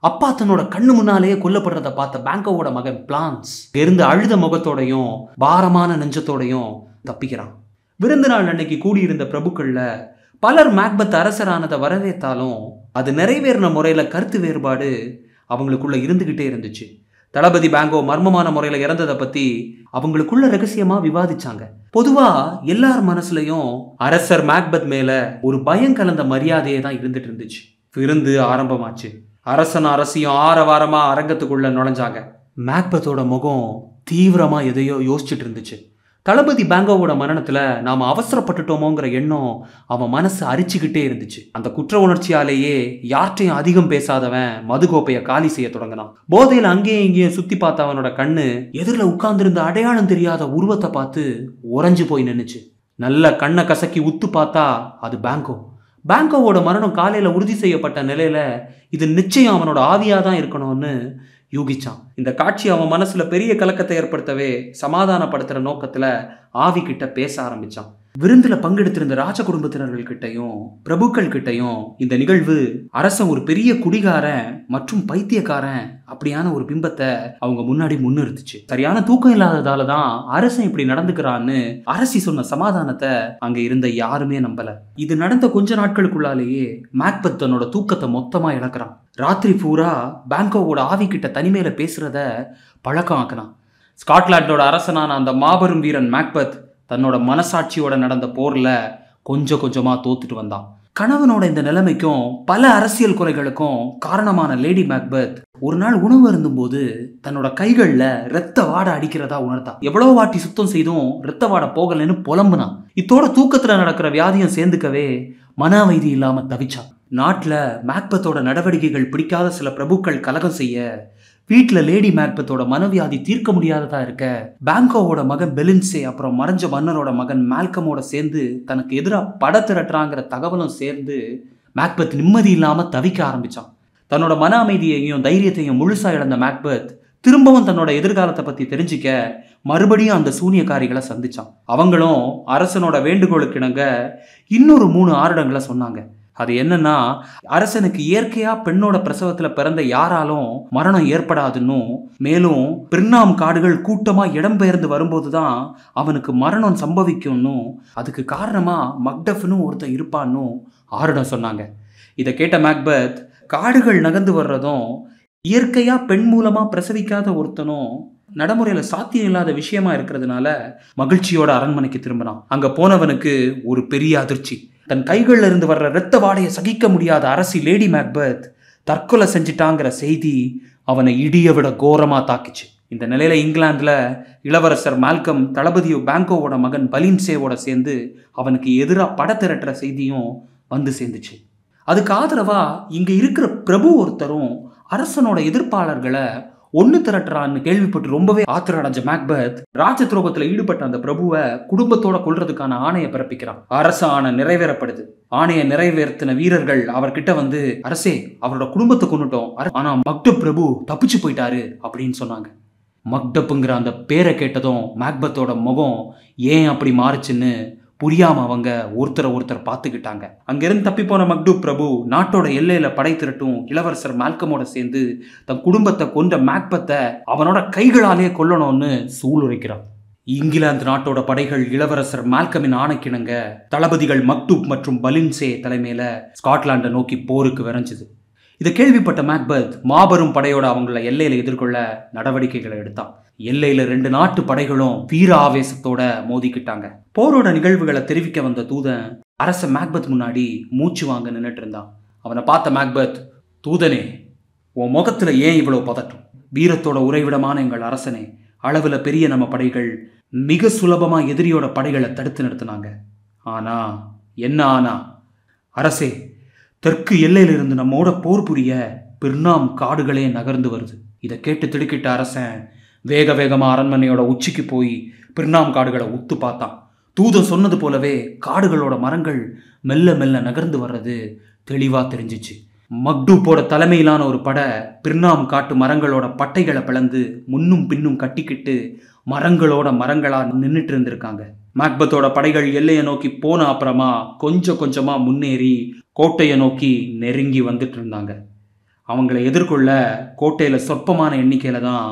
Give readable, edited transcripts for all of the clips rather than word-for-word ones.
அப்பா தன்னோட கண்ணு முன்னாலேயே கொல்லப்படுறத பார்த்த பேங்கோவோட மகன் பிளான்ஸ் இருந்து அழுத முகத்தோடையும் பாரமான நெஞ்சத்தோடையும் தப்பிக்கிறான். விருந்து நாள் அன்னைக்கு கூடியிருந்த பிரபுக்கள்ல பலர் மேக்பெத் அரசரானதை வரவேற்றாலும் அது நிறைவேறின முறையில கருத்து வேறுபாடு அவங்களுக்குள்ள இருந்துகிட்டே இருந்துச்சு. தளபதி பேங்கோ மர்மமான முறையில இறந்ததை பத்தி அவங்களுக்குள்ள ரகசியமா விவாதிச்சாங்க. பொதுவா எல்லார் மனசுலயும் அரசர் மேக்பெத் மேல ஒரு பயம் கலந்த மரியாதையே தான் இருந்துட்டு இருந்துச்சு. விருந்து ஆரம்பமாச்சு. அரசன் அரசியும் ஆரவாரமா அரங்கத்துக்குள்ள நுழைஞ்சாங்க. மேக்பெத்தோட முகம் தீவிரமா எதையோ யோசிச்சுட்டு இருந்துச்சு. தளபதி பேங்கோவோட மரணத்துல நாம அவசரப்பட்டுட்டோமோங்கிற எண்ணம் அவன் மனசு அரிச்சுக்கிட்டே இருந்துச்சு. அந்த குற்ற உணர்ச்சியாலேயே யார்ட்டையும் அதிகம் பேசாதவன் மதுகோப்பைய காலி செய்ய தொடங்கினான். போதையில அங்கேயும் இங்கேயும் சுத்தி பார்த்த அவனோட கண்ணு எதிரில் உட்கார்ந்திருந்த அடையாளம் தெரியாத உருவத்தை பார்த்து உறைஞ்சு போய் நின்னுச்சு. நல்ல கண்ணை கசக்கி உத்து பார்த்தா அது பேங்கோ. பேங்கோவோட மரணம் காலையில உறுதி செய்யப்பட்ட நிலையில இது நிச்சயம் அவனோட ஆவியாதான் இருக்கணும்னு யூகிச்சான். இந்த காட்சி அவன் மனசுல பெரிய கலக்கத்தை ஏற்படுத்தவே சமாதானப்படுத்துற நோக்கத்துல ஆவி கிட்ட பேச ஆரம்பிச்சான். விருந்துல பங்கெடுத்திருந்த ராஜ குடும்பத்தினர்கள் கிட்டையும் பிரபுக்கள் கிட்டையும் இந்த நிகழ்வு அரசன் ஒரு பெரிய குடிகாரன் மற்றும் பைத்தியக்காரன் அப்படியான ஒரு பிம்பத்தை அவங்க முன்னாடி முன்னிறுத்துச்சு. சரியான தூக்கம் இல்லாததாலதான் அரசன் இப்படி நடந்துக்கிறான்னு அரசி சொன்ன சமாதானத்தை அங்க இருந்த யாருமே நம்பல. இது நடந்த கொஞ்ச நாட்களுக்குள்ளாலேயே மேக்பெத் தன்னோட தூக்கத்தை மொத்தமா இழக்கிறான். ராத்திரி பூரா பேங்கோவோட ஆவி கிட்ட தனிமையில பேசுறத பழக்கம் ஆக்கினான். ஸ்காட்லாண்டோட அரசனான அந்த மாபெரும் வீரன் மேக்பெத் தன்னோட மனசாட்சியோட நடந்த போர்ல கொஞ்சம் கொஞ்சமா தோத்துட்டு வந்தான். கணவனோட இந்த நிலைமைக்கும் பல அரசியல் குறைகளுக்கும் காரணமான லேடி மேக்பெத் ஒரு நாள் உணவு அருந்தும் போது தன்னோட கைகள்ல ரத்த வாடை அடிக்கிறதா உணர்த்தா. எவ்வளவு வாட்டி சுத்தம் செய்தும் ரத்த வாடை போகலன்னு புலம்புனான். இத்தோட தூக்கத்துல நடக்கிற வியாதியம் சேர்ந்துக்கவே மன அமைதி இல்லாம தவிச்சான். நாட்டுல மேக்பெத்தோட நடவடிக்கைகள் பிடிக்காத சில பிரபுக்கள் கலகம் செய்ய வீட்டில் லேடி மேக்பெத்தோட மனவியாதி தீர்க்க முடியாததா இருக்க பேங்கோவோட மகன் பெலின்சே அப்புறம் மறைஞ்ச மன்னரோட மகன் மால்கமோட சேர்ந்து தனக்கு எதிராக பட திரட்டுறாங்கிற தகவலும் சேர்ந்து மேக்பெத் நிம்மதி இல்லாம தவிக்க ஆரம்பிச்சான். தன்னோட மன அமைதியையும் தைரியத்தையும் முழுசா இழந்த மேக்பெத் திரும்பவும் தன்னோட எதிர்காலத்தை பத்தி தெரிஞ்சுக்க மறுபடியும் அந்த சூனியக்காரிகளை சந்திச்சான். அவங்களும் அரசனோட வேண்டுகோளுக்கு இணங்க இன்னொரு 3 ஆருடங்களை சொன்னாங்க. அது என்னன்னா, அரசனுக்கு இயற்கையா பெண்ணோட பிரசவத்துல பிறந்த யாராலும் மரணம் ஏற்படாதுன்னும், மேலும் பிர்னாம் காடுகள் கூட்டமா இடம்பெயர்ந்து வரும்போதுதான் அவனுக்கு மரணம் சம்பவிக்கும்னும், அதுக்கு காரணமா மக்டஃப்னு ஒருத்தன் இருப்பான்னு ஆருடம் சொன்னாங்க. இதை கேட்ட மேக்பெத் காடுகள் நகர்ந்து வர்றதும் இயற்கையா பெண் மூலமா பிரசவிக்காத ஒருத்தனும் நடைமுறையில சாத்தியம் இல்லாத விஷயமா இருக்கிறதுனால மகிழ்ச்சியோட அரண்மனைக்கு திரும்பினான். அங்க போனவனுக்கு ஒரு பெரிய அதிர்ச்சி. தன் கைகள்ல இருந்து வர்ற இரத்த வாடையை சகிக்க முடியாத அரசி லேடி மேக்பெத் தற்கொலை செஞ்சிட்டாங்கிற செய்தி அவனை இடிய விட கோரமா தாக்கிச்சு. இந்த நிலையில இங்கிலாந்துல இளவரசர் மால்கம் தளபதி பேங்கோவோட மகன் பலின்சேவோட சேர்ந்து அவனுக்கு எதிராக பட திரட்டுற செய்தியும் வந்து சேர்ந்துச்சு. அதுக்கு ஆதரவா இங்க இருக்கிற பிரபு ஒருத்தரும் அரசனோட எதிர்ப்பாளர்களை ஒன்னு திரட்டுறான்னு கேள்விப்பட்டு ரொம்பவே ஆத்திரம் அடைஞ்ச மேக்பெத் ராஜ துரோகத்துல ஈடுபட்ட அந்த பிரபுவை குடும்பத்தோட கொல்றதுக்கான ஆணையை பிறப்பிக்கிறான். அரச ஆணை நிறைவேறப்படுது. ஆணையை நிறைவேற்றின வீரர்கள் அவர்கிட்ட வந்து, அரசே, அவரோட குடும்பத்தை கொண்டுட்டோம், ஆனா மக்டப் பிரபு தப்பிச்சு போயிட்டாரு அப்படின்னு சொன்னாங்க. மக்டப்புங்கிற அந்த பேரை கேட்டதும் மேக்பெத்தோட முகம் ஏன் அப்படி மாறுச்சுன்னு புரியாம அவங்க ஒருத்தரை பார்த்துக்கிட்டாங்க. அங்கிருந்து தப்பி போன மக்டூப் பிரபு நாட்டோட எல்லையில படை திரட்டும் இளவரசர் மால்கமோட சேர்ந்து தன் குடும்பத்தை கொண்ட மேக்பெத்தை அவனோட கைகளாலே கொல்லணும்னு சூளுரைக்கிறான். இங்கிலாந்து நாட்டோட படைகள் இளவரசர் மால்கமின் ஆணைக்கிணங்க தளபதிகள் மக்டூப் மற்றும் பலின்சே தலைமையில ஸ்காட்லாண்டை நோக்கி போருக்கு விரைஞ்சுது. இதை கேள்விப்பட்ட மேக்பெத் மாபெரும் படையோட அவங்கள எல்லையில எதிர்கொள்ள நடவடிக்கைகளை எடுத்தான். எல்லையில 2 நாட்டு படைகளும் வீர ஆவேசத்தோட மோதிக்கிட்டாங்க. போரோட நிகழ்வுகளை தெரிவிக்க வந்த தூதன் அரச மேக்பெத் முன்னாடி மூச்சு வாங்க நின்றுட்டு இருந்தான். அவனை பார்த்த மேக்பெத், தூதனே, உன் முகத்துல ஏன் இவ்வளவு பதட்டம்? வீரத்தோட உறைவிடமான எங்கள் அரசனே, அளவுல பெரிய நம்ம படைகள் மிக சுலபமா எதிரியோட படைகளை தடுத்து நிறுத்தினாங்க. ஆனா அரசே, தெற்கு எல்லையிலிருந்து நம்மோட போர் புரிய பிர்னாம் காடுகளே நகர்ந்து வருது. இதை கேட்டு திடுக்கிட்ட அரசன் வேக வேகமா அரண்மனையோட உச்சிக்கு போய் பிர்னாம் காடுகளை உத்து பார்த்தான். தூதன் சொன்னது போலவே காடுகளோட மரங்கள் மெல்ல மெல்ல நகர்ந்து வர்றது தெளிவா தெரிஞ்சிச்சு. மக்டூப்போட தலைமையிலான ஒரு படை பிர்னாம் காட்டு மரங்களோட பட்டைகளை பிளந்து முன்னும் பின்னும் கட்டிக்கிட்டு மரங்களோட மரங்களா நின்றுட்டு இருந்திருக்காங்க. மேக்பெத்தோட படைகள் எல்லையை நோக்கி போன அப்புறமா கொஞ்சம் கொஞ்சமா முன்னேறி கோட்டையை நோக்கி நெருங்கி வந்துட்டு இருந்தாங்க. அவங்களை எதிர்கொள்ள கோட்டையில சொற்பமான எண்ணிக்கையில தான்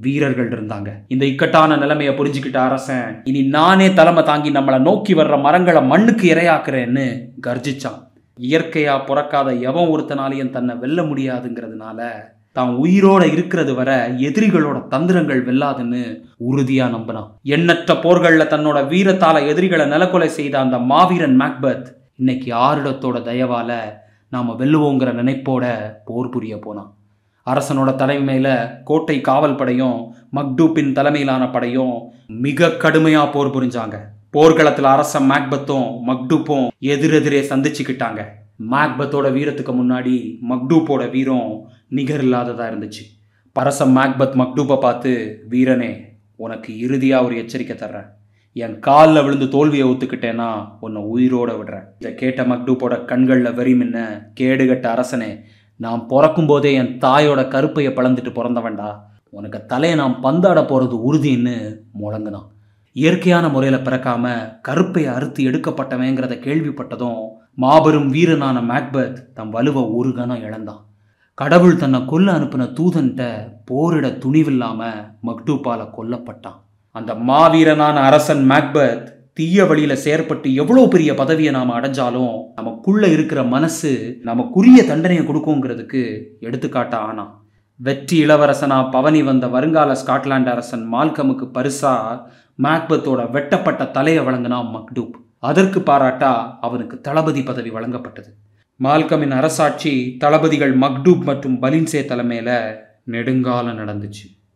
வீரர்கள் இருந்தாங்க. இந்த இக்கட்டான நிலைமையை புரிஞ்சுக்கிட்ட அரசன், இனி நானே தலைமை தாங்கி நம்மளை நோக்கி வர்ற மரங்களை மண்ணுக்கு இரையாக்குறேன்னு கர்ஜிச்சான். இயற்கையா பிறக்காத எவன் ஒருத்தனாலையும் தன்னை வெல்ல முடியாதுங்கிறதுனால தான் உயிரோட இருக்கிறது வர எதிரிகளோட தந்திரங்கள் வெல்லாதுன்னு உறுதியா நம்பினான். எண்ணற்ற போர்கள்ல தன்னோட வீரத்தால எதிரிகளை நிலக்கொலை செய்த அந்த மாவீரன் மேக்பெத் இன்னைக்கு ஆருடத்தோட தயவால நாம வெல்லுவோங்கிற நினைப்போட போர் புரிய போனான். அரசனோட தலைமையில கோட்டை காவல் படையும் மக்டூப்பின் தலைமையிலான படையும் மிக கடுமையா போர் புரிஞ்சாங்க. போர்க்களத்தில் அரசன் மேக்பெத்தும் மக்டூப்பும் எதிரெதிரே சந்திச்சுக்கிட்டாங்க. மேக்பெத்தோட வீரத்துக்கு முன்னாடி மக்டூப்போட வீரம் நிகர் இல்லாததா இருந்துச்சு. அரசன் மேக்பெத் மக்டூப்பை பார்த்து, வீரனே, உனக்கு இறுதியா ஒரு எச்சரிக்கை தர்றேன். என் காலில் விழுந்து தோல்வியை ஒத்துக்கிட்டேன்னா உன்னை உயிரோட விடுறேன். இதை கேட்ட மக்டூப்போட கண்களில் வெறி மின்ன, கேடுகட்ட அரசனே, நான் பிறக்கும் போதே என் தாயோட கருப்பையை பழந்துட்டு பிறந்தவன்டா. உனக்கு தலையை நான் பந்தாட போறது உறுதின்னு முழங்குனான். இயற்கையான முறையில் பிறக்காம கருப்பையை அறுத்து எடுக்கப்பட்டவங்கிறத கேள்விப்பட்டதும் மாபெரும் வீரனான மேக்பெத் தன் வலுவை ஒரு கணம் இழந்தான். கடவுள் தன்னை கொல்ல அனுப்பின தூதன்ட்ட போரிட துணிவில்லாம மக்டூப்பால கொல்லப்பட்டான். அந்த மாவீரனான அரசன் மேக்பெத் தீய வழியில செயற்பட்டு எவ்வளோ பெரிய பதவியை நாம அடைஞ்சாலும் நமக்குள்ள இருக்கிற மனசு நமக்குரிய தண்டனையை கொடுக்குங்கிறதுக்கு எடுத்துக்காட்ட ஆனான். வெற்றி இளவரசனா பவனி வந்த வருங்கால ஸ்காட்லாந்து அரசன் மால்கமுக்கு பரிசா மேக்பெத்தோட வெட்டப்பட்ட தலையை வழங்கினான் மக்டூப். அதற்கு பாராட்டா அவனுக்கு தளபதி பதவி வழங்கப்பட்டது. மால்கமின் அரசாட்சி தளபதிகள் மக்டூப் மற்றும் பலின்சே தலைமையில நெடுங்காலம் நடந்துச்சு.